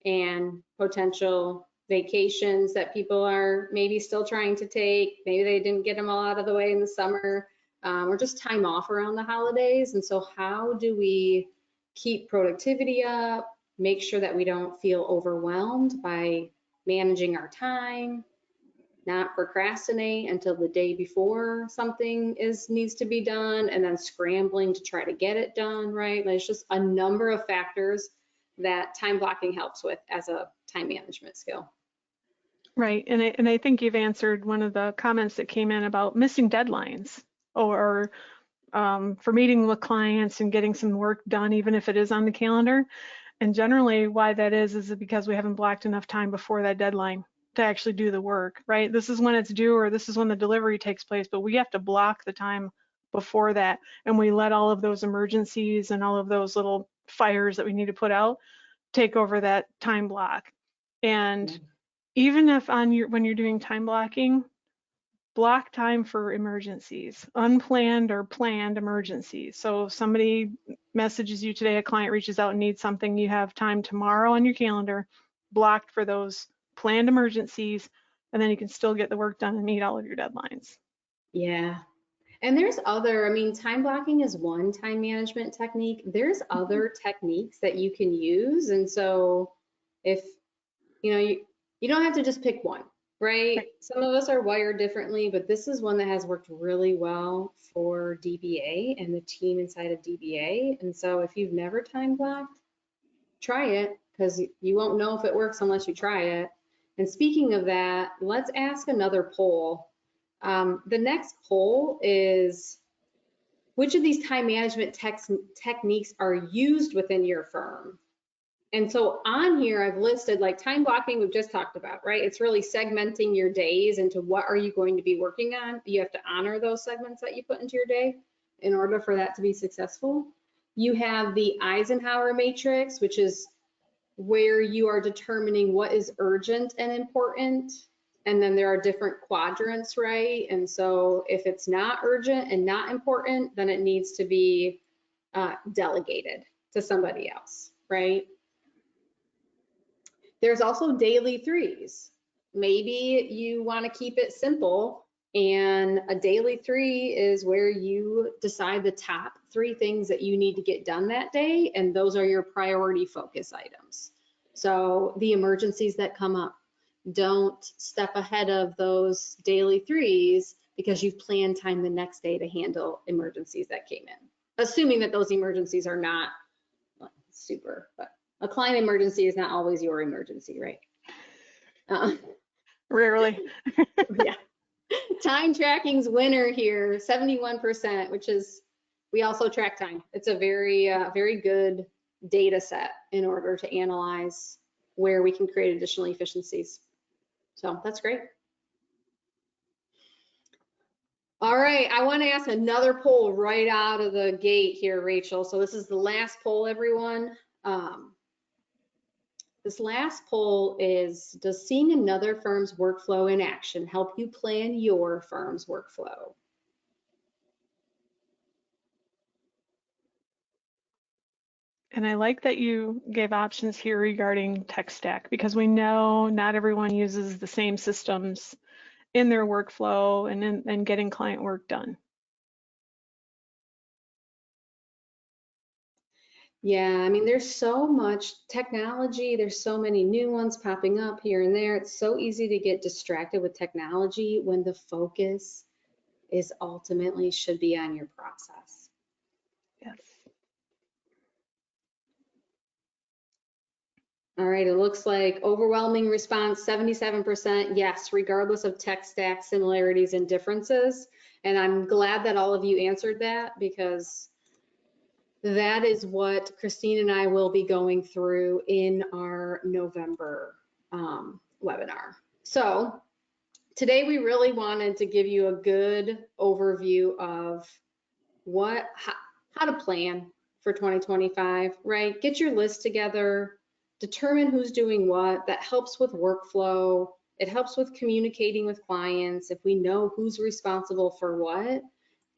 and potential vacations that people are maybe still trying to take. Maybe they didn't get them all out of the way in the summer, or just time off around the holidays. And so how do we keep productivity up, make sure that we don't feel overwhelmed by managing our time? not procrastinate until the day before something needs to be done and then scrambling to try to get it done, right? There's just a number of factors that time blocking helps with as a time management skill. Right, and I think you've answered one of the comments that came in about missing deadlines or for meeting with clients and getting some work done, even if it is on the calendar. And generally why that is because we haven't blocked enough time before that deadline to actually do the work, right? This is when it's due or this is when the delivery takes place, but we have to block the time before that. And we let all of those emergencies and all of those little fires that we need to put out take over that time block. And even if when you're doing time blocking, block time for emergencies, unplanned or planned emergencies. So if somebody messages you today, a client reaches out and needs something, you have time tomorrow on your calendar blocked for those planned emergencies, and then you can still get the work done and meet all of your deadlines. Yeah. And there's other, I mean, time blocking is one time management technique. There's other techniques that you can use. And so if, you don't have to just pick one, right? Some of us are wired differently, but this is one that has worked really well for DBA and the team inside of DBA. And so if you've never time blocked, try it because you won't know if it works unless you try it. And speaking of that, let's ask another poll. The next poll is, which of these time management techniques are used within your firm? And so on here, I've listed like time blocking we've just talked about, right? It's really segmenting your days into what are you going to be working on. You have to honor those segments that you put into your day in order for that to be successful. You have the Eisenhower matrix, which is where you are determining what is urgent and important. And then there are different quadrants, right? And so if it's not urgent and not important, then it needs to be delegated to somebody else, right? There's also daily threes. Maybe you want to keep it simple, and a daily three is where you decide the top 3 things that you need to get done that day, and those are your priority focus items. So the emergencies that come up, don't step ahead of those daily threes because you've planned time the next day to handle emergencies that came in, assuming that those emergencies are not super, but a client emergency is not always your emergency, right? Rarely. Yeah. Time tracking's winner here, 71%, which is, we also track time. It's a very, very good data set in order to analyze where we can create additional efficiencies. So that's great. All right, I want to ask another poll right out of the gate here, Rachel. So this is the last poll, everyone. This last poll is, does seeing another firm's workflow in action help you plan your firm's workflow? And I like that you gave options here regarding tech stack, because we know not everyone uses the same systems in their workflow and getting client work done. Yeah, I mean, there's so much technology. There's so many new ones popping up here and there. It's so easy to get distracted with technology when the focus is ultimately should be on your process. Yes. All right, it looks like overwhelming response, 77% yes, regardless of tech stack similarities and differences. And I'm glad that all of you answered that, because that is what Christine and I will be going through in our November webinar. So today we really wanted to give you a good overview of how to plan for 2025, right? Get your list together, determine who's doing what. That helps with workflow. It helps with communicating with clients if we know who's responsible for what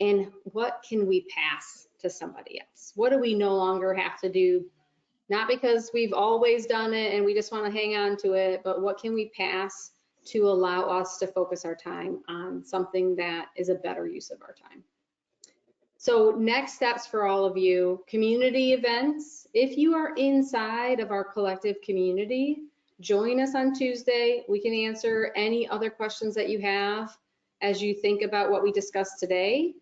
and what can we pass to somebody else. What do we no longer have to do? Not because we've always done it and we just want to hang on to it, but what can we pass to allow us to focus our time on something that is a better use of our time. So next steps for all of you, community events. If you are inside of our collective community, Join us on Tuesday. We can answer any other questions that you have as you think about what we discussed today.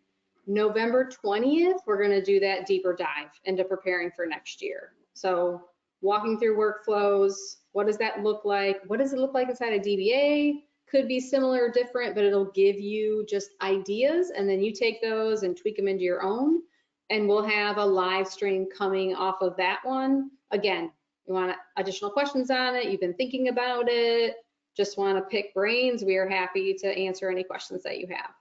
November 20th, we're going to do that deeper dive into preparing for next year. So walking through workflows, what does that look like? What does it look like inside a DBA? Could be similar or different, but it'll give you just ideas, and then you take those and tweak them into your own. And we'll have a live stream coming off of that one. Again, you want additional questions on it, you've been thinking about it, just want to pick brains, we are happy to answer any questions that you have.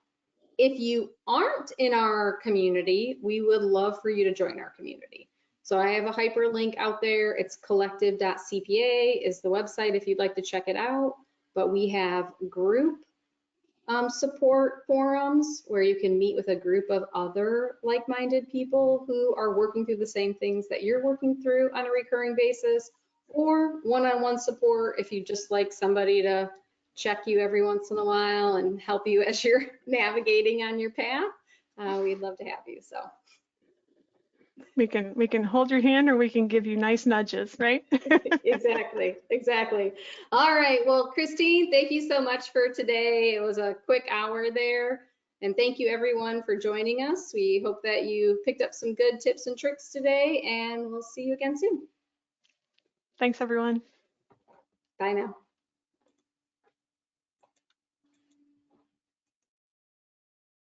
If you aren't in our community, we would love for you to join our community. So I have a hyperlink out there. It's collective.cpa is the website if you'd like to check it out. But we have group support forums where you can meet with a group of other like-minded people who are working through the same things that you're working through on a recurring basis, or one-on-one support if you just like somebody to check you every once in a while and help you as you're navigating on your path. We'd love to have you. So We can hold your hand, or we can give you nice nudges, right? exactly. All right. Well, Christine, thank you so much for today. It was a quick hour there. And thank you everyone for joining us. We hope that you picked up some good tips and tricks today, and we'll see you again soon. Thanks, everyone. Bye now.